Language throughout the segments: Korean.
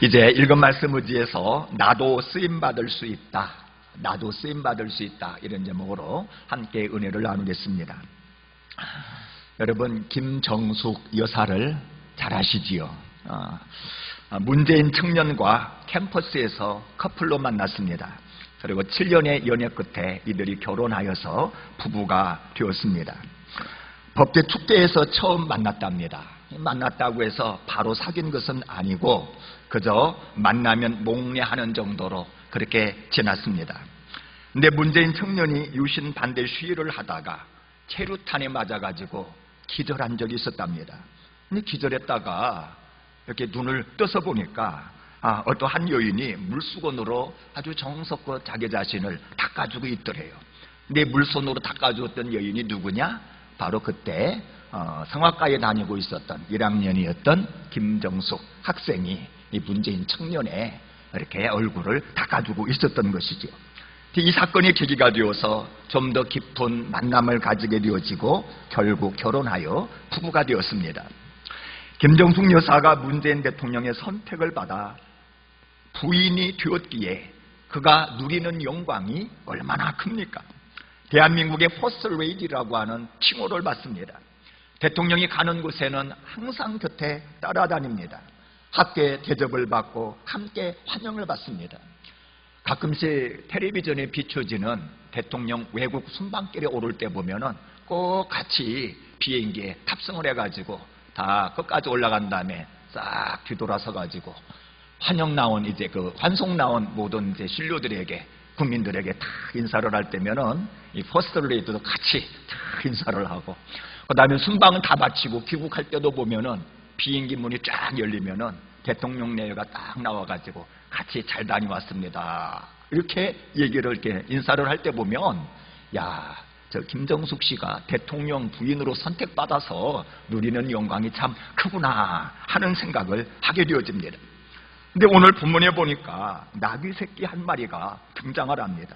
이제 읽은 말씀 의지해서 나도 쓰임받을 수 있다, 나도 쓰임받을 수 있다, 이런 제목으로 함께 은혜를 나누겠습니다. 여러분, 김정숙 여사를 잘 아시지요? 문재인 청년과 캠퍼스에서 커플로 만났습니다. 그리고 7년의 연애 끝에 이들이 결혼하여서 부부가 되었습니다. 법대 축제에서 처음 만났답니다. 만났다고 해서 바로 사귄 것은 아니고 그저 만나면 목례하는 정도로 그렇게 지났습니다. 근데 문재인 청년이 유신 반대 시위를 하다가 체류탄에 맞아가지고 기절한 적이 있었답니다. 근데 기절했다가 이렇게 눈을 떠서 보니까 어떠한 여인이 물수건으로 아주 정성껏 자기 자신을 닦아주고 있더래요. 근데 물손으로 닦아주었던 여인이 누구냐? 바로 그때 성악가에 다니고 있었던 1학년이었던 김정숙 학생이 이 문재인 청년의 이렇게 얼굴을 닦아주고 있었던 것이죠. 이 사건이 계기가 되어서 좀 더 깊은 만남을 가지게 되어지고 결국 결혼하여 부부가 되었습니다. 김정숙 여사가 문재인 대통령의 선택을 받아 부인이 되었기에 그가 누리는 영광이 얼마나 큽니까? 대한민국의 퍼스트 레이디라고 하는 칭호를 받습니다. 대통령이 가는 곳에는 항상 곁에 따라다닙니다. 함께 대접을 받고 함께 환영을 받습니다. 가끔씩 텔레비전에 비춰지는 대통령 외국 순방길에 오를 때 보면은 꼭 같이 비행기에 탑승을 해가지고 다 끝까지 올라간 다음에 싹 뒤돌아서 가지고 환영 나온 이제 그 환송 나온 모든 이제 신료들에게 국민들에게 다 인사를 할 때면은 이 퍼스트 레이디도 같이 다 인사를 하고, 그다음에 순방은 다 마치고 귀국할 때도 보면은 비행기 문이 쫙 열리면은 대통령 내외가 딱 나와가지고 같이 잘 다녀왔습니다, 이렇게 얘기를 이렇게 인사를 할 때 보면 야, 저 김정숙 씨가 대통령 부인으로 선택받아서 누리는 영광이 참 크구나 하는 생각을 하게 되어집니다. 근데 오늘 본문에 보니까 나귀 새끼 한 마리가 등장을 합니다.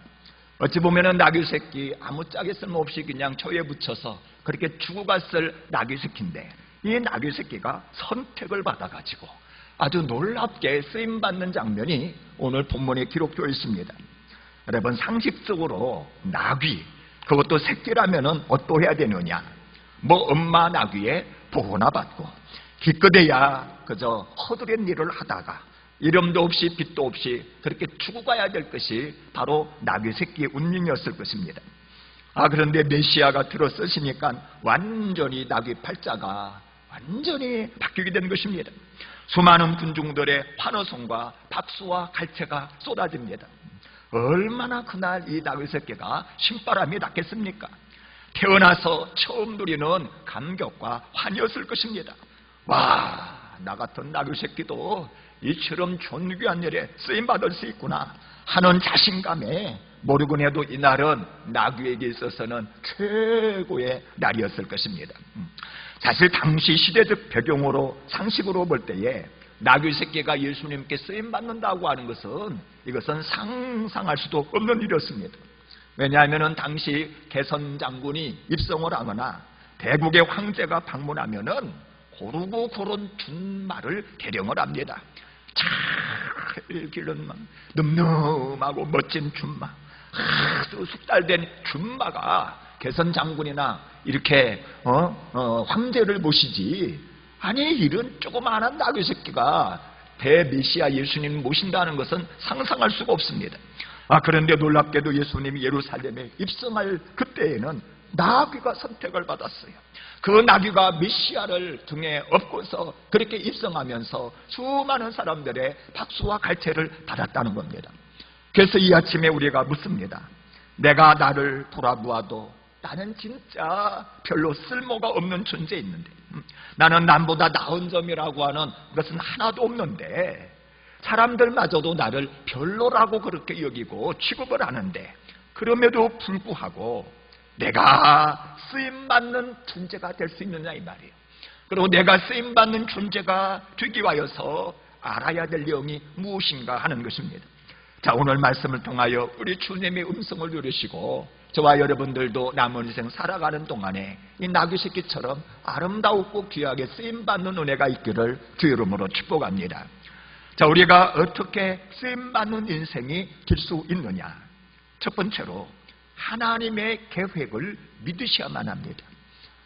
어찌 보면은 나귀 새끼 아무짝에 쓸모없이 그냥 초에 붙여서 그렇게 죽어갔을 나귀 새끼인데, 이 나귀 새끼가 선택을 받아가지고 아주 놀랍게 쓰임받는 장면이 오늘 본문에 기록되어 있습니다. 여러분, 상식적으로 나귀, 그것도 새끼라면은 어떠해야 되느냐? 뭐 엄마 나귀의 보호나 받고 기껏해야 그저 허드렛 일을 하다가 이름도 없이 빛도 없이 그렇게 죽어가야 될 것이 바로 나귀 새끼의 운명이었을 것입니다. 그런데 메시아가 들어서시니까 완전히 나귀 팔자가 완전히 바뀌게 된 것입니다. 수많은 군중들의 환호성과 박수와 갈채가 쏟아집니다. 얼마나 그날 이 나귀 새끼가 신바람이 났겠습니까? 태어나서 처음 누리는 감격과 환희였을 것입니다. 와, 나 같은 나귀 새끼도 이처럼 존귀한 일에 쓰임받을 수 있구나 하는 자신감에 모르곤 해도 이날은 나귀에게 있어서는 최고의 날이었을 것입니다. 사실 당시 시대적 배경으로 상식으로 볼 때에 나귀 새끼가 예수님께 쓰임받는다고 하는 것은 이것은 상상할 수도 없는 일이었습니다. 왜냐하면 당시 개선 장군이 입성을 하거나 대국의 황제가 방문하면은 고르고 고른 준마를 대령을 합니다. 잘 기른 늠름하고 멋진 준마, 아주 숙달된 준마가 개선 장군이나 이렇게 황제를 모시지, 아니 이런 조그마한 나귀 새끼가 대메시아 예수님 모신다는 것은 상상할 수가 없습니다. 그런데 놀랍게도 예수님이 예루살렘에 입성할 그때에는 나귀가 선택을 받았어요. 그 나귀가 메시아를 등에 업고서 그렇게 입성하면서 수많은 사람들의 박수와 갈채를 받았다는 겁니다. 그래서 이 아침에 우리가 묻습니다. 내가 나를 돌아보아도 나는 진짜 별로 쓸모가 없는 존재였는데, 나는 남보다 나은 점이라고 하는 것은 하나도 없는데 사람들마저도 나를 별로라고 그렇게 여기고 취급을 하는데, 그럼에도 불구하고 내가 쓰임받는 존재가 될 수 있느냐 이 말이에요. 그리고 내가 쓰임받는 존재가 되기 위하여서 알아야 될 내용이 무엇인가 하는 것입니다. 자, 오늘 말씀을 통하여 우리 주님의 음성을 들으시고 저와 여러분들도 남은 인생 살아가는 동안에 이 나귀 새끼처럼 아름다웠고 귀하게 쓰임받는 은혜가 있기를 주 이름으로 축복합니다. 자, 우리가 어떻게 쓰임받는 인생이 될 수 있느냐? 첫 번째로 하나님의 계획을 믿으셔야만 합니다.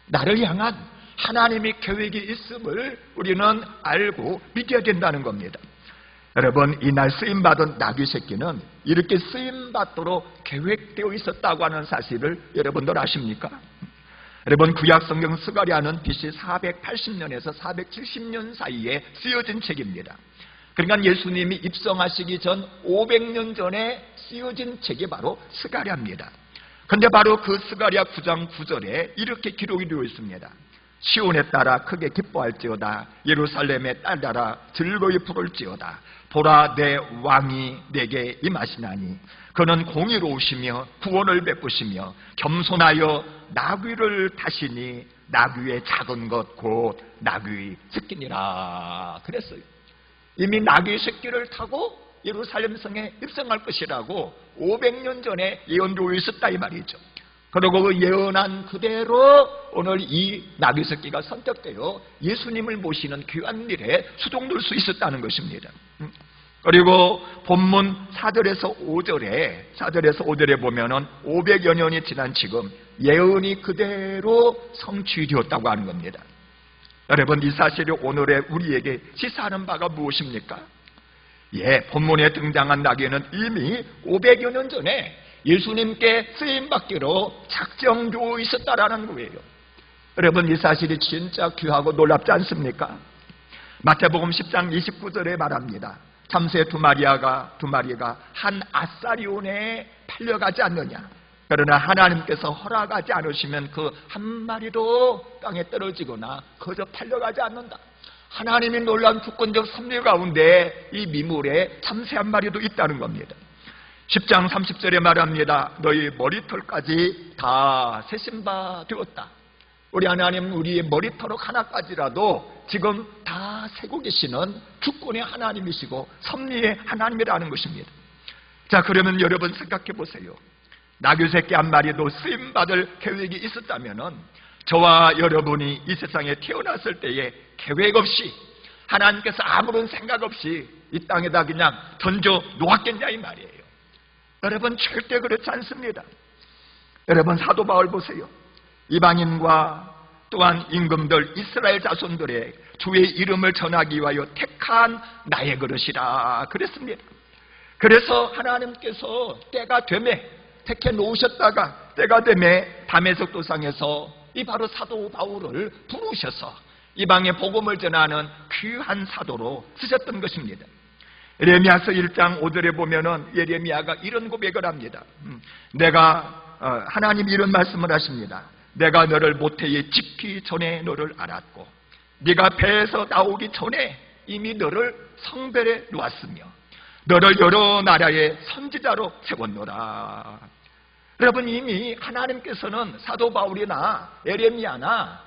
나를 향한 하나님의 계획이 있음을 우리는 알고 믿어야 된다는 겁니다. 여러분, 이날 쓰임받은 나귀 새끼는 이렇게 쓰임받도록 계획되어 있었다고 하는 사실을 여러분들 아십니까? 여러분, 구약성경 스가랴는 BC 480년에서 470년 사이에 쓰여진 책입니다. 그러니까 예수님이 입성하시기 전 500년 전에 쓰여진 책이 바로 스가랴입니다. 그런데 바로 그 스가랴 9장 9절에 이렇게 기록이 되어 있습니다. 시온에 따라 크게 기뻐할지어다. 예루살렘에 따라 즐거이 부를지어다. 보라, 내 왕이 내게 임하시나니 그는 공의로우시며 구원을 베푸시며 겸손하여 나귀를 타시니 나귀의 작은 것 곧 나귀 새끼니라 그랬어요. 이미 나귀 새끼를 타고 예루살렘 성에 입성할 것이라고 500년 전에 예언되어 있었다 이 말이죠. 그리고 그 예언한 그대로 오늘 이 나귀 새끼가 선택되어 예수님을 모시는 귀한 일에 수동될 수 있었다는 것입니다. 그리고 본문 4절에서 5절에 보면은 500여 년이 지난 지금 예언이 그대로 성취되었다고 하는 겁니다. 여러분, 이 사실이 오늘의 우리에게 시사하는 바가 무엇입니까? 본문에 등장한 나귀는 이미 500여 년 전에 예수님께 쓰임받기로 작정되어 있었다라는 거예요. 여러분, 이 사실이 진짜 귀하고 놀랍지 않습니까? 마태복음 10장 29절에 말합니다. 참새 두 마리가 한 아사리온에 팔려가지 않느냐. 그러나 하나님께서 허락하지 않으시면 그 한 마리도 땅에 떨어지거나 거저 팔려가지 않는다. 하나님이 놀라운 주권적 섭리 가운데 이 미물에 참새 한 마리도 있다는 겁니다. 10장 30절에 말합니다. 너희 머리털까지 다 세신 바 되었다. 우리 하나님은 우리의 머리털 하나까지라도 지금 다 세고 계시는 주권의 하나님이시고 섭리의 하나님이라는 것입니다. 자, 그러면 여러분 생각해 보세요. 나귀 새끼 한 마리도 쓰임받을 계획이 있었다면 저와 여러분이 이 세상에 태어났을 때에 계획 없이 하나님께서 아무런 생각 없이 이 땅에다 그냥 던져 놓았겠냐 이 말이에요. 여러분, 절대 그렇지 않습니다. 여러분, 사도 바울 보세요. 이방인과 또한 임금들 이스라엘 자손들의 주의 이름을 전하기 위하여 택한 나의 그릇이라 그랬습니다. 그래서 하나님께서 때가 되매 택해 놓으셨다가 때가 되매 다메섹 도상에서 이 바로 사도 바울을 부르셔서 이방의 복음을 전하는 귀한 사도로 쓰셨던 것입니다. 예레미야서 1장 5절에 보면은 예레미야가 이런 고백을 합니다. 하나님이 이런 말씀을 하십니다. 내가 너를 모태에 짓기 전에 너를 알았고 네가 배에서 나오기 전에 이미 너를 성별해 놓았으며 너를 여러 나라의 선지자로 세웠노라. 여러분, 이미 하나님께서는 사도 바울이나 예레미야나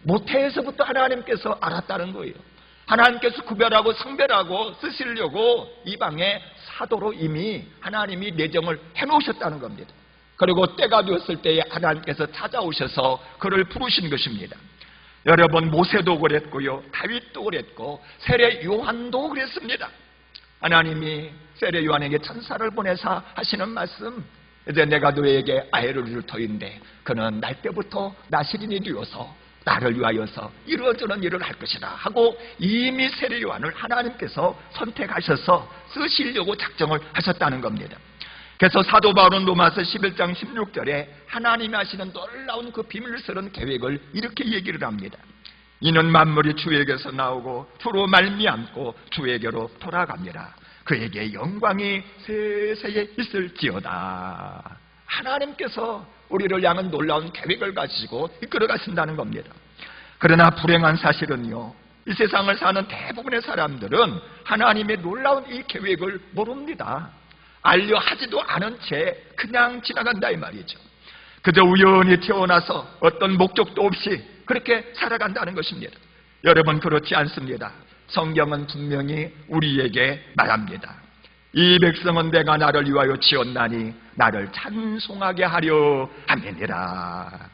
모태에서부터 하나님께서 알았다는 거예요. 하나님께서 구별하고 성별하고 쓰시려고 이방의 사도로 이미 하나님이 내정을 해놓으셨다는 겁니다. 그리고 때가 되었을 때에 하나님께서 찾아오셔서 그를 부르신 것입니다. 여러분, 모세도 그랬고요, 다윗도 그랬고 세례 요한도 그랬습니다. 하나님이 세례 요한에게 천사를 보내사 하시는 말씀, 이제 내가 너에게 아이를 줄 터인데 그는 날 때부터 나시린이 되어서 나를 위하여서 이루어지는 일을 할 것이다 하고 이미 세례 요한을 하나님께서 선택하셔서 쓰시려고 작정을 하셨다는 겁니다. 그래서 사도 바울은 로마서 11장 16절에 하나님이 하시는 놀라운 그 비밀스러운 계획을 이렇게 얘기를 합니다. 이는 만물이 주에게서 나오고 주로 말미암고 주에게로 돌아갑니다. 그에게 영광이 세세에 있을지어다. 하나님께서 우리를 향한 놀라운 계획을 가지고 이끌어 가신다는 겁니다. 그러나 불행한 사실은요, 이 세상을 사는 대부분의 사람들은 하나님의 놀라운 이 계획을 모릅니다. 알려 하지도 않은 채 그냥 지나간다 이 말이죠. 그저 우연히 태어나서 어떤 목적도 없이 그렇게 살아간다는 것입니다. 여러분, 그렇지 않습니다. 성경은 분명히 우리에게 말합니다. 이 백성은 내가 나를 위하여 지었나니 나를 찬송하게 하려 함이니라.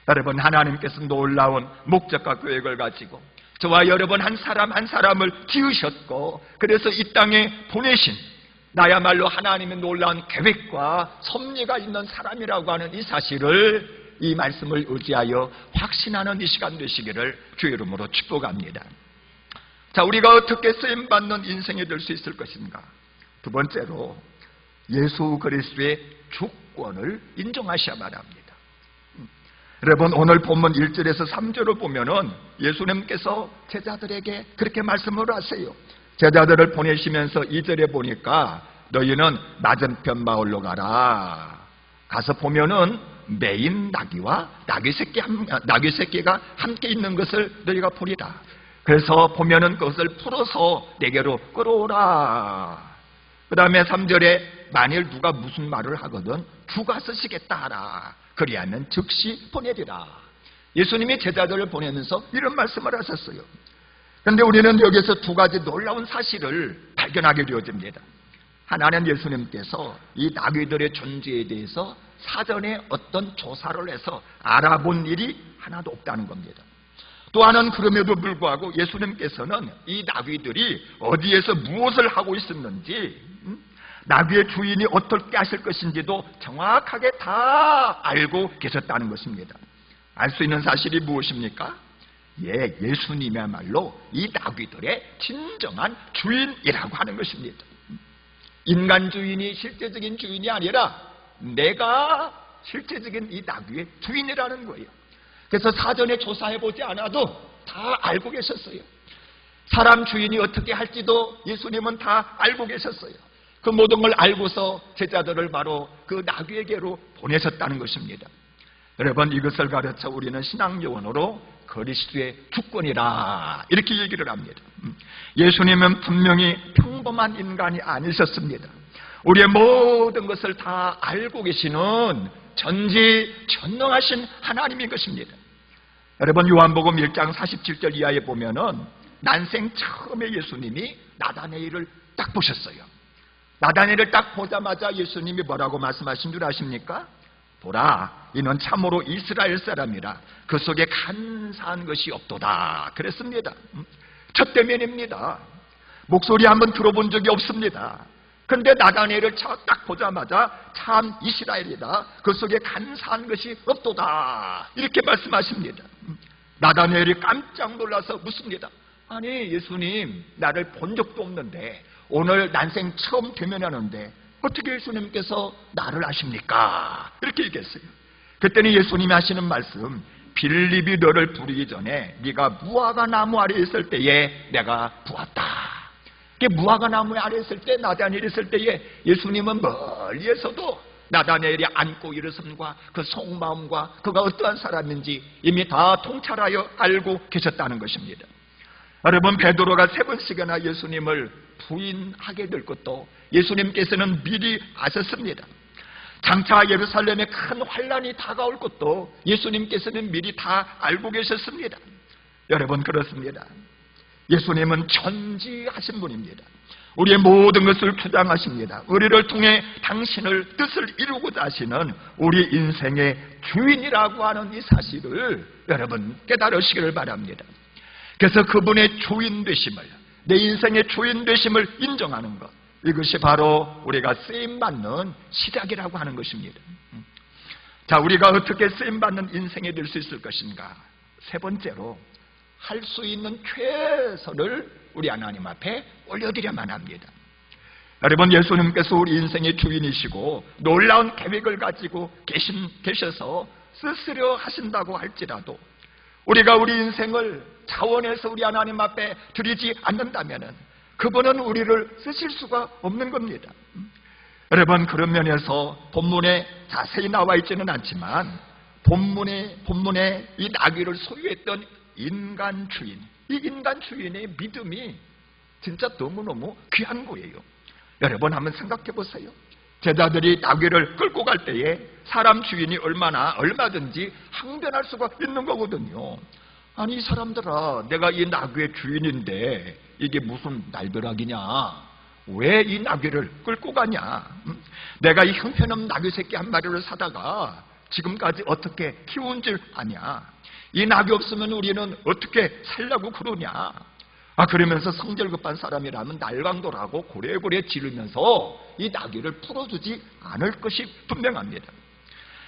여러분, 하나님께서 놀라운 목적과 계획을 가지고 저와 여러분 한 사람 한 사람을 지으셨고 그래서 이 땅에 보내신 나야말로 하나님의 놀라운 계획과 섭리가 있는 사람이라고 하는 이 사실을 이 말씀을 의지하여 확신하는 이 시간 되시기를 주의 이름으로 축복합니다. 자, 우리가 어떻게 쓰임받는 인생이 될 수 있을 것인가? 두 번째로 예수 그리스도의 주권을 인정하셔야만 합니다. 여러분, 오늘 본문 1절에서 3절을 보면은 예수님께서 제자들에게 그렇게 말씀을 하세요. 제자들을 보내시면서 2절에 보니까 너희는 맞은편 마을로 가라. 가서 보면은 매인 나귀와 나귀 새끼가 함께 있는 것을 너희가 보리라. 그래서 보면은 그것을 풀어서 내게로 끌어오라. 그 다음에 3절에 만일 누가 무슨 말을 하거든 주가 쓰시겠다 하라. 그리하면 즉시 보내리라. 예수님이 제자들을 보내면서 이런 말씀을 하셨어요. 그런데 우리는 여기서 두 가지 놀라운 사실을 발견하게 되어집니다. 하나는 예수님께서 이 나귀들의 존재에 대해서 사전에 어떤 조사를 해서 알아본 일이 하나도 없다는 겁니다. 또 하나는 그럼에도 불구하고 예수님께서는 이 나귀들이 어디에서 무엇을 하고 있었는지, 나귀의 주인이 어떻게 하실 것인지도 정확하게 다 알고 계셨다는 것입니다. 알 수 있는 사실이 무엇입니까? 예수님이야말로 이 나귀들의 진정한 주인이라고 하는 것입니다. 인간 주인이 실제적인 주인이 아니라 내가 실제적인 이 나귀의 주인이라는 거예요. 그래서 사전에 조사해보지 않아도 다 알고 계셨어요. 사람 주인이 어떻게 할지도 예수님은 다 알고 계셨어요. 그 모든 걸 알고서 제자들을 바로 그 나귀에게로 보내셨다는 것입니다. 여러분, 이것을 가르쳐 우리는 신앙요원으로 그리스도의 주권이라 이렇게 얘기를 합니다. 예수님은 분명히 평범한 인간이 아니셨습니다. 우리의 모든 것을 다 알고 계시는 전지전능하신 하나님인 것입니다. 여러분, 요한복음 1장 47절 이하에 보면은 난생 처음에 예수님이 나다네엘을 딱 보셨어요. 나다네엘을 딱 보자마자 예수님이 뭐라고 말씀하신 줄 아십니까? 보라, 이는 참으로 이스라엘 사람이라 그 속에 간사한 것이 없도다 그랬습니다. 첫 대면입니다. 목소리 한번 들어본 적이 없습니다. 그런데 나다네엘을 딱 보자마자 참 이스라엘이다, 그 속에 간사한 것이 없도다 이렇게 말씀하십니다. 나다네엘이 깜짝 놀라서 묻습니다. 아니, 예수님, 나를 본 적도 없는데 오늘 난생 처음 대면하는데 어떻게 예수님께서 나를 아십니까? 이렇게 얘기했어요. 그때는 예수님이 하시는 말씀, 빌립이 너를 부르기 전에 네가 무화과 나무 아래에 있을 때에 내가 부었다. 무화과 나무 아래에 있을 때, 나다니엘이 있을 때에 예수님은 멀리에서도 나다니엘이 안고 일어섬과 그 속마음과 그가 어떠한 사람인지 이미 다 통찰하여 알고 계셨다는 것입니다. 여러분, 베드로가 3번씩이나 예수님을 부인하게 될 것도 예수님께서는 미리 아셨습니다. 장차 예루살렘에 큰 환란이 다가올 것도 예수님께서는 미리 다 알고 계셨습니다. 여러분, 그렇습니다. 예수님은 전지하신 분입니다. 우리의 모든 것을 주장하십니다. 우리를 통해 당신을 뜻을 이루고자 하시는 우리 인생의 주인이라고 하는 이 사실을 여러분 깨달으시기를 바랍니다. 그래서 그분의 주인 되심을, 내 인생의 주인 되심을 인정하는 것, 이것이 바로 우리가 쓰임받는 시작이라고 하는 것입니다. 자, 우리가 어떻게 쓰임받는 인생이 될 수 있을 것인가? 세 번째로, 할 수 있는 최선을 우리 하나님 앞에 올려드려야만 합니다. 여러분, 예수님께서 우리 인생의 주인이시고 놀라운 계획을 가지고 계셔서 쓰시려 하신다고 할지라도 우리가 우리 인생을 자원해서 우리 하나님 앞에 드리지 않는다면 그분은 우리를 쓰실 수가 없는 겁니다. 여러분, 그런 면에서 본문에 자세히 나와 있지는 않지만 본문에 이 나귀를 소유했던 인간 주인, 이 인간 주인의 믿음이 진짜 너무너무 귀한 거예요. 여러분, 한번 생각해 보세요. 제자들이 나귀를 끌고 갈 때에 사람 주인이 얼마든지 항변할 수가 있는 거거든요. 아니, 이 사람들아, 내가 이 나귀의 주인인데 이게 무슨 날벼락이냐? 왜 이 나귀를 끌고 가냐? 내가 이 형편없는 나귀 새끼 한 마리를 사다가 지금까지 어떻게 키운 줄 아냐? 이 낙이 없으면 우리는 어떻게 살려고 그러냐? 그러면서 성질 급한 사람이라면 날강도라고 고래고래 지르면서 이 나귀를 풀어주지 않을 것이 분명합니다.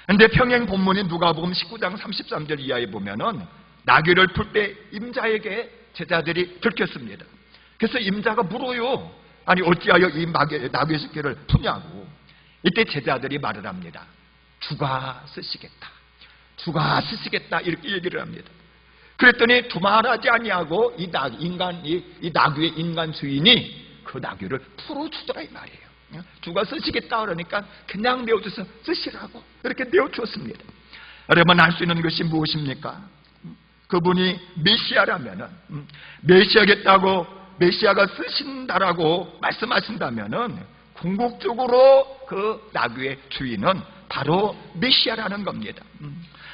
그런데 평행 본문인 누가복음 19장 33절 이하에 보면은 나귀를 풀 때 임자에게 제자들이 들켰습니다. 그래서 임자가 물어요. 아니 어찌하여 이 나귀 새끼를 푸냐고. 이때 제자들이 말을 합니다. 주가 쓰시겠다. 주가 쓰시겠다. 이렇게 얘기를 합니다. 그랬더니 두말하지 아니하고 이 나귀의 인간 주인이 그 나귀를 풀어주더라 이 말이에요. 주가 쓰시겠다 그러니까 그냥 내어줘서 쓰시라고 이렇게 내어주었습니다. 여러분 알 수 있는 것이 무엇입니까? 그분이 메시아라면은 메시아가 쓰신다라고 말씀하신다면은 궁극적으로 그 나귀의 주인은 바로 메시아라는 겁니다.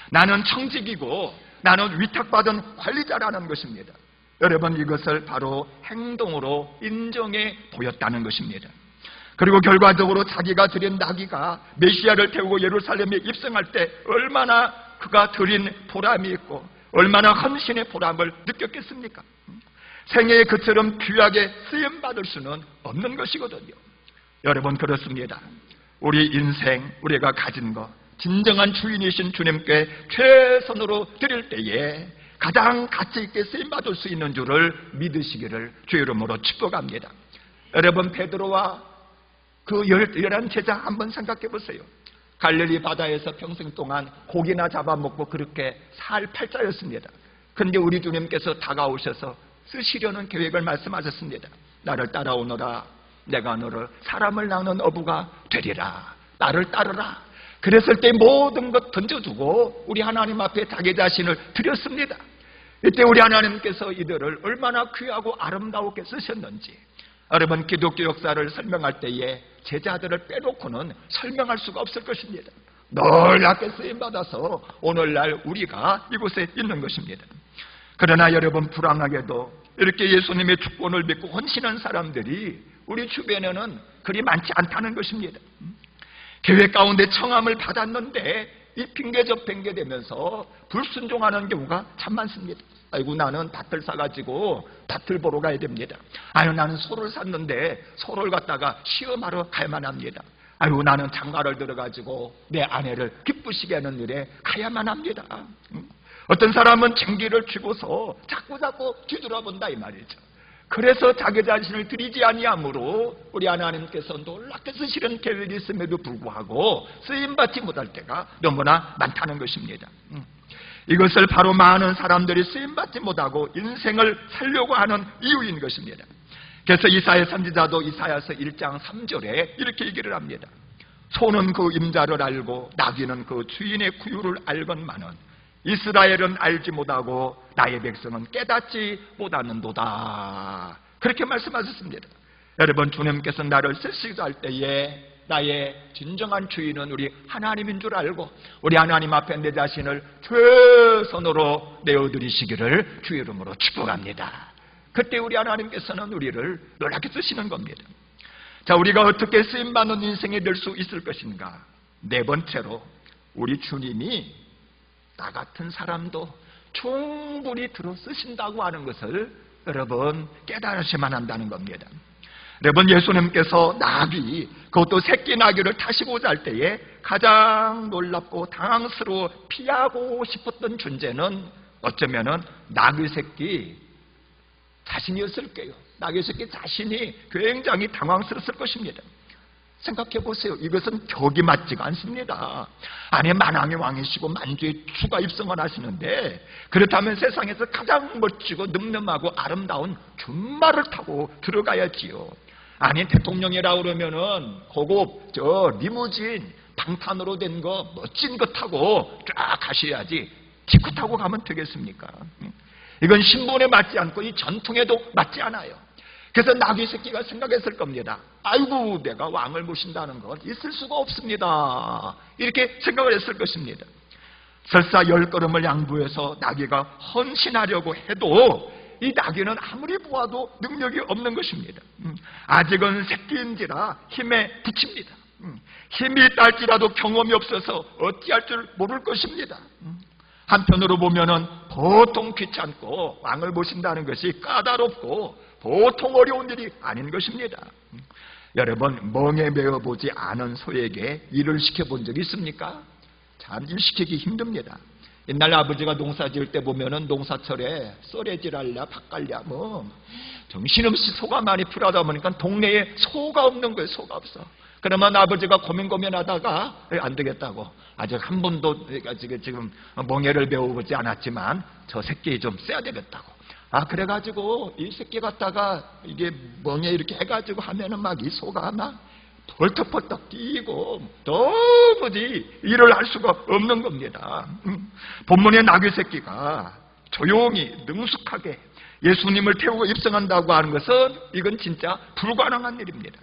나는 청직이고 나는 위탁받은 관리자라는 것입니다. 여러분 이것을 바로 행동으로 인정해 보였다는 것입니다. 그리고 결과적으로 자기가 드린 나귀가 메시아를 태우고 예루살렘에 입성할 때 얼마나 그가 드린 보람이 있고 얼마나 헌신의 보람을 느꼈겠습니까? 생애에 그처럼 귀하게 쓰임받을 수는 없는 것이거든요. 여러분 그렇습니다. 우리 인생 우리가 가진 것 진정한 주인이신 주님께 최선으로 드릴 때에 가장 가치 있게 쓰임받을 수 있는 줄을 믿으시기를 주 이름으로 축복합니다. 여러분 베드로와 그 11 제자 한번 생각해 보세요. 갈릴리 바다에서 평생 동안 고기나 잡아먹고 그렇게 살 팔자였습니다. 그런데 우리 주님께서 다가오셔서 쓰시려는 계획을 말씀하셨습니다. 나를 따라오너라. 내가 너를 사람을 낳는 어부가 되리라. 나를 따르라. 그랬을 때 모든 것 던져두고 우리 하나님 앞에 자기 자신을 드렸습니다. 이때 우리 하나님께서 이들을 얼마나 귀하고 아름다우게 쓰셨는지 여러분 기독교 역사를 설명할 때에 제자들을 빼놓고는 설명할 수가 없을 것입니다. 놀랍게 쓰임받아서 오늘날 우리가 이곳에 있는 것입니다. 그러나 여러분 불안하게도 이렇게 예수님의 주권을 믿고 헌신한 사람들이 우리 주변에는 그리 많지 않다는 것입니다. 계획 가운데 청함을 받았는데 이 핑계 저 핑계 되면서 불순종하는 경우가 참 많습니다. 아이고 나는 밭을 사가지고 밭을 보러 가야 됩니다. 아유 나는 소를 샀는데 소를 갖다가 시험하러 가야만 합니다. 아유 나는 장가를 들어가지고 내 아내를 기쁘시게 하는 일에 가야만 합니다. 어떤 사람은 쟁기를 쥐고서 자꾸 뒤돌아본다 이 말이죠. 그래서 자기 자신을 드리지 아니하므로 우리 하나님께서 놀랍게 쓰시는 계획이 있음에도 불구하고 쓰임받지 못할 때가 너무나 많다는 것입니다. 이것을 바로 많은 사람들이 쓰임받지 못하고 인생을 살려고 하는 이유인 것입니다. 그래서 이사야 선지자도 이사야서 1장 3절에 이렇게 얘기를 합니다. 소는 그 임자를 알고 나귀는 그 주인의 구유를 알건만은 이스라엘은 알지 못하고 나의 백성은 깨닫지 못하는도다. 그렇게 말씀하셨습니다. 여러분 주님께서 나를 쓰시기도 할 때에 나의 진정한 주인은 우리 하나님인 줄 알고 우리 하나님 앞에 내 자신을 최선으로 내어드리시기를 주 이름으로 축복합니다. 그때 우리 하나님께서는 우리를 놀랍게 쓰시는 겁니다. 자, 우리가 어떻게 쓰임받는 인생이 될 수 있을 것인가? 네 번째로 우리 주님이 나 같은 사람도 충분히 들어 쓰신다고 하는 것을 여러분 깨달으셔야만 한다는 겁니다. 여러분 예수님께서 나귀, 그것도 새끼 나귀를 타시고자 할 때에 가장 놀랍고 당황스러워 피하고 싶었던 존재는 어쩌면은 나귀 새끼 자신이었을 거예요. 나귀 새끼 자신이 굉장히 당황스러웠을 것입니다. 생각해 보세요. 이것은 격이 맞지가 않습니다. 안에 만왕의 왕이시고 만주의 주가 입성을 하시는데 그렇다면 세상에서 가장 멋지고 늠름하고 아름다운 준말을 타고 들어가야지요. 아니 대통령이라 그러면은 고급 리무진 방탄으로 된 거 멋진 거 타고 쫙 가셔야지 기껏 타고 가면 되겠습니까? 이건 신분에 맞지 않고 이 전통에도 맞지 않아요. 그래서 나귀 새끼가 생각했을 겁니다. 아이고 내가 왕을 모신다는 건 있을 수가 없습니다. 이렇게 생각을 했을 것입니다. 설사 10걸음을 양보해서 나귀가 헌신하려고 해도 이 나귀는 아무리 보아도 능력이 없는 것입니다. 아직은 새끼인지라 힘에 부칩니다. 힘이 있달지라도 경험이 없어서 어찌할 줄 모를 것입니다. 한편으로 보면은 보통 귀찮고 왕을 모신다는 것이 까다롭고 보통 어려운 일이 아닌 것입니다. 여러분, 멍에 메어보지 않은 소에게 일을 시켜본 적이 있습니까? 참 일시키기 힘듭니다. 옛날 아버지가 농사 지을 때 보면은 농사철에 쏘레질할랴 밭갈랴 정신없이 소가 많이 풀하다 보니까 동네에 소가 없는 거예요. 소가 없어. 그러면 아버지가 고민하다가 안 되겠다고, 아직 한 번도 지금 멍에를 배워보지 않았지만 저 새끼 좀 써야 되겠다고. 그래가지고 이 새끼 갖다가 이게 멍에 이렇게 해가지고 하면은 막 이 소가 막 벌떡벌떡 뛰고 도무지 일을 할 수가 없는 겁니다. 본문의 나귀 새끼가 조용히 능숙하게 예수님을 태우고 입성한다고 하는 것은 이건 진짜 불가능한 일입니다.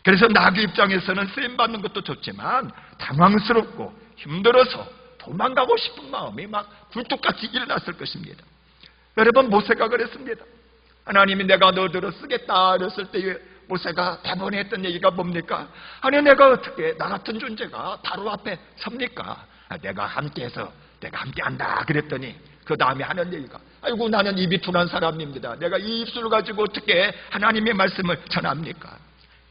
그래서 나귀 입장에서는 쓰임받는 것도 좋지만 당황스럽고 힘들어서 도망가고 싶은 마음이 막 굴뚝같이 일어났을 것입니다. 여러분, 모세가 그랬습니다. 하나님이 내가 너희들을 쓰겠다 그랬을 때 모세가 대번에 했던 얘기가 뭡니까? 아니, 내가 어떻게 나 같은 존재가 바로 앞에 섭니까? 내가 함께해서 내가 함께한다 그랬더니 그 다음에 하는 얘기가, 아이고 나는 입이 둔한 사람입니다. 내가 이 입술을 가지고 어떻게 하나님의 말씀을 전합니까?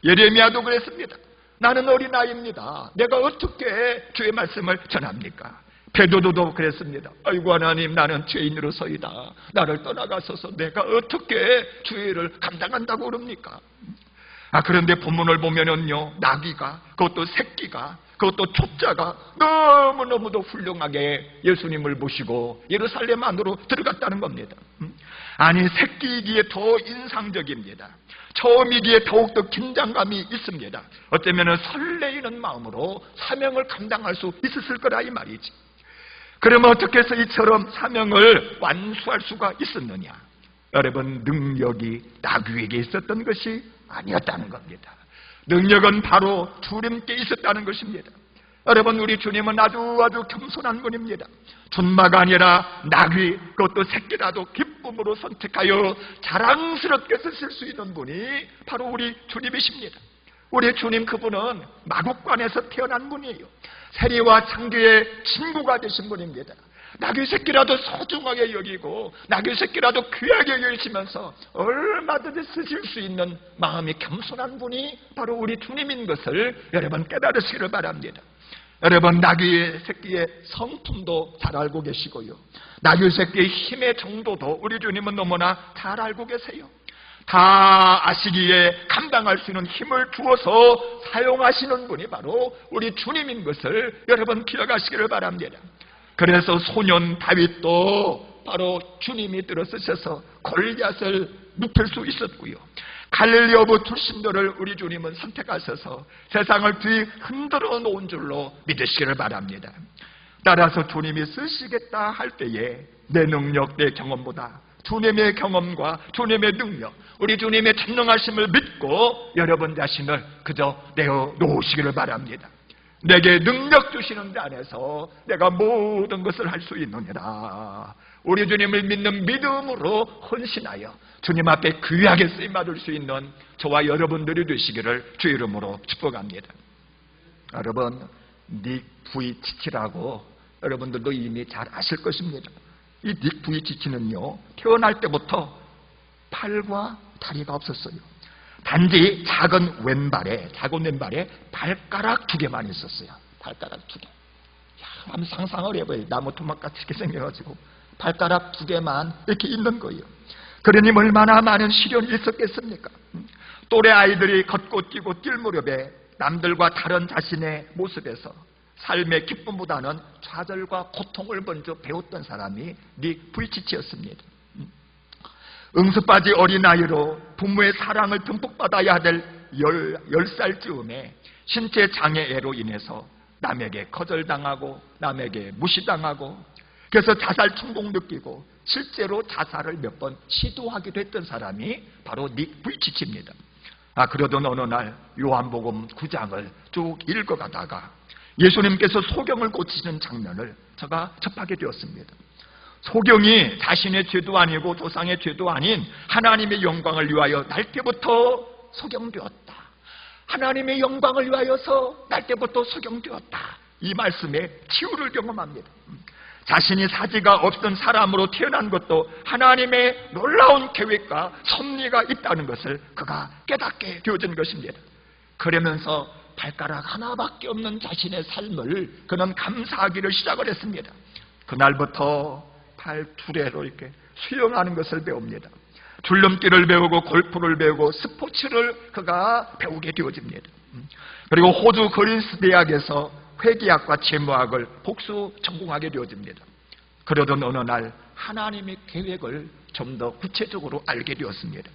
예레미야도 그랬습니다. 나는 어린아이입니다. 내가 어떻게 주의 말씀을 전합니까? 베드로도 그랬습니다. 아이고 하나님, 나는 죄인으로서이다. 나를 떠나가소서. 내가 어떻게 주의 일을 감당한다고 그럽니까? 그런데 본문을 보면은요, 나귀가, 그것도 새끼가, 그것도 족자가 너무너무도 훌륭하게 예수님을 모시고 예루살렘 안으로 들어갔다는 겁니다. 아니, 새끼이기에 더 인상적입니다. 처음이기에 더욱더 긴장감이 있습니다. 어쩌면 설레이는 마음으로 사명을 감당할 수 있었을 거라 이 말이지. 그러면 어떻게 해서 이처럼 사명을 완수할 수가 있었느냐? 여러분, 능력이 나귀에게 있었던 것이 아니었다는 겁니다. 능력은 바로 주님께 있었다는 것입니다. 여러분, 우리 주님은 아주 겸손한 분입니다. 준마가 아니라 나귀, 그것도 새끼라도 기쁨으로 선택하여 자랑스럽게 쓰실 수 있는 분이 바로 우리 주님이십니다. 우리 주님, 그분은 마국간에서 태어난 분이에요. 세리와 창기의 친구가 되신 분입니다. 나귀 새끼라도 소중하게 여기고 나귀 새끼라도 귀하게 여기시면서 얼마든지 쓰실 수 있는 마음이 겸손한 분이 바로 우리 주님인 것을 여러분 깨달으시기를 바랍니다. 여러분, 나귀 새끼의 성품도 잘 알고 계시고요, 나귀 새끼의 힘의 정도도 우리 주님은 너무나 잘 알고 계세요. 다 아시기에 감당할 수 있는 힘을 주어서 사용하시는 분이 바로 우리 주님인 것을 여러분 기억하시기를 바랍니다. 그래서 소년 다윗도 바로 주님이 들어서셔서 골리앗을 눕힐 수 있었고요, 갈릴리 어부 출신들을 우리 주님은 선택하셔서 세상을 뒤흔들어 놓은 줄로 믿으시기를 바랍니다. 따라서 주님이 쓰시겠다 할 때에 내 능력, 내 경험보다 주님의 경험과 주님의 능력, 우리 주님의 전능하심을 믿고 여러분 자신을 그저 내어 놓으시기를 바랍니다. 내게 능력 주시는 데 안에서 내가 모든 것을 할 수 있느니라. 우리 주님을 믿는 믿음으로 헌신하여 주님 앞에 귀하게 쓰임받을 수 있는 저와 여러분들이 되시기를 주 이름으로 축복합니다. 여러분, 닉 부이치치라고 여러분들도 이미 잘 아실 것입니다. 이 닉 부이치치는요, 태어날 때부터 팔과 다리가 없었어요. 단지 작은 왼발에 발가락 2개만 있었어요. 발가락 2개. 한번 상상을 해봐요. 나무 토막같이 이렇게 생겨가지고 발가락 2개만 이렇게 있는 거예요. 그러니 얼마나 많은 시련이 있었겠습니까? 또래 아이들이 걷고 뛰고 뛸 무렵에 남들과 다른 자신의 모습에서 삶의 기쁨보다는 좌절과 고통을 먼저 배웠던 사람이 닉 부이치치였습니다. 응습바지 어린아이로 부모의 사랑을 듬뿍 받아야 될 10살쯤에 신체 장애로 인해서 남에게 거절당하고 남에게 무시당하고 그래서 자살 충동 느끼고 실제로 자살을 몇 번 시도하기도 했던 사람이 바로 닉 부이치치입니다. 그러던 어느 날 요한복음 9장을 쭉 읽어가다가 예수님께서 소경을 고치시는 장면을 제가 접하게 되었습니다. 소경이 자신의 죄도 아니고 조상의 죄도 아닌 하나님의 영광을 위하여 날 때부터 소경되었다. 하나님의 영광을 위하여서 날 때부터 소경되었다. 이 말씀에 치유를 경험합니다. 자신이 사지가 없던 사람으로 태어난 것도 하나님의 놀라운 계획과 섭리가 있다는 것을 그가 깨닫게 되어진 것입니다. 그러면서 발가락 하나밖에 없는 자신의 삶을 그는 감사하기를 시작을 했습니다. 그날부터 팔 둘레로 이렇게 수영하는 것을 배웁니다. 줄넘기를 배우고 골프를 배우고 스포츠를 그가 배우게 되어집니다. 그리고 호주 그린스 대학에서 회계학과 재무학을 복수 전공하게 되어집니다. 그러던 어느 날 하나님의 계획을 좀 더 구체적으로 알게 되었습니다.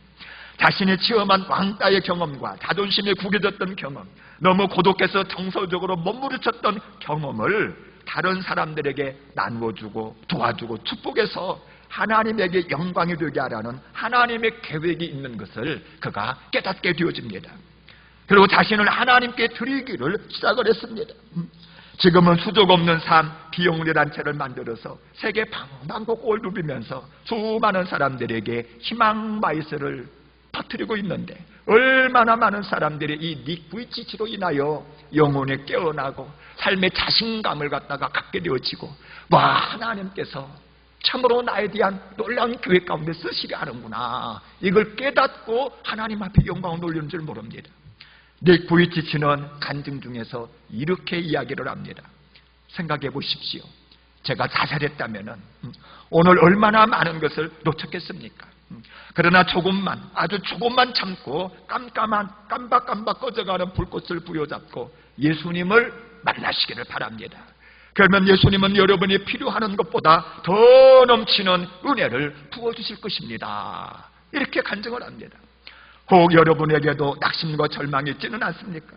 자신이 체험한 왕따의 경험과 자존심이 구겨졌던 경험, 너무 고독해서 정서적으로 몸부림쳤던 경험을 다른 사람들에게 나누어주고 도와주고 축복해서 하나님에게 영광이 되게 하라는 하나님의 계획이 있는 것을 그가 깨닫게 되어집니다. 그리고 자신을 하나님께 드리기를 시작을 했습니다. 지금은 수족 없는 삶 비영리 단체를 만들어서 세계 방방곡곡을 누비면서 수많은 사람들에게 희망 마이스를 퍼뜨리고 있는데, 얼마나 많은 사람들이 이 닉 부이치치로 인하여 영혼에 깨어나고 삶의 자신감을 갖게 되어지고, 와, 하나님께서 참으로 나에 대한 놀라운 계획 가운데 쓰시려 하는구나, 이걸 깨닫고 하나님 앞에 영광을 돌리는 줄 모릅니다. 닉 부이치치는 간증 중에서 이렇게 이야기를 합니다. 생각해 보십시오. 제가 자살했다면 오늘 얼마나 많은 것을 놓쳤겠습니까? 그러나 조금만, 아주 조금만 참고 깜박깜박 꺼져가는 불꽃을 부여잡고 예수님을 만나시기를 바랍니다. 그러면 예수님은 여러분이 필요하는 것보다 더 넘치는 은혜를 부어주실 것입니다. 이렇게 간증을 합니다. 혹 여러분에게도 낙심과 절망이 있지는 않습니까?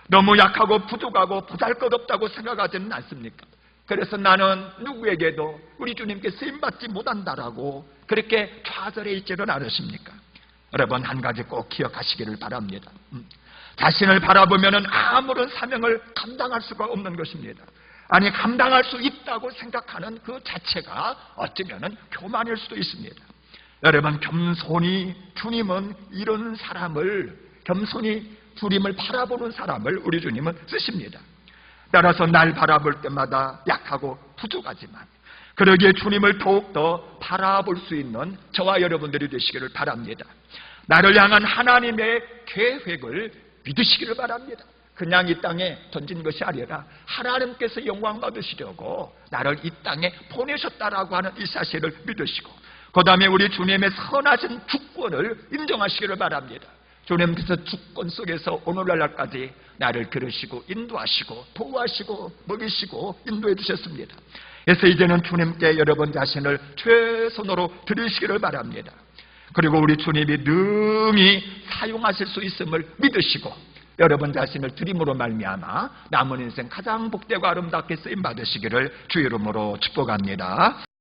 너무 약하고 부족하고 보잘것없다고 생각하지는 않습니까? 그래서 나는 누구에게도 우리 주님께 쓰임받지 못한다라고 그렇게 좌절해 있지는 않으십니까? 여러분, 한 가지 꼭 기억하시기를 바랍니다. 자신을 바라보면 아무런 사명을 감당할 수가 없는 것입니다. 아니, 감당할 수 있다고 생각하는 그 자체가 어쩌면 교만일 수도 있습니다. 여러분, 겸손히 주님은 이런 사람을, 겸손히 주님을 바라보는 사람을 우리 주님은 쓰십니다. 따라서 날 바라볼 때마다 약하고 부족하지만 그러기에 주님을 더욱더 바라볼 수 있는 저와 여러분들이 되시기를 바랍니다. 나를 향한 하나님의 계획을 믿으시기를 바랍니다. 그냥 이 땅에 던진 것이 아니라 하나님께서 영광 받으시려고 나를 이 땅에 보내셨다라고 하는 이 사실을 믿으시고, 그 다음에 우리 주님의 선하신 주권을 인정하시기를 바랍니다. 주님께서 주권 속에서 오늘날까지 나를 기르시고 인도하시고 보호하시고 먹이시고 인도해 주셨습니다. 그래서 이제는 주님께 여러분 자신을 최선으로 드리시기를 바랍니다. 그리고 우리 주님이 능히 사용하실 수 있음을 믿으시고 여러분 자신을 드림으로 말미암아 남은 인생 가장 복되고 아름답게 쓰임 받으시기를 주의 이름으로 축복합니다.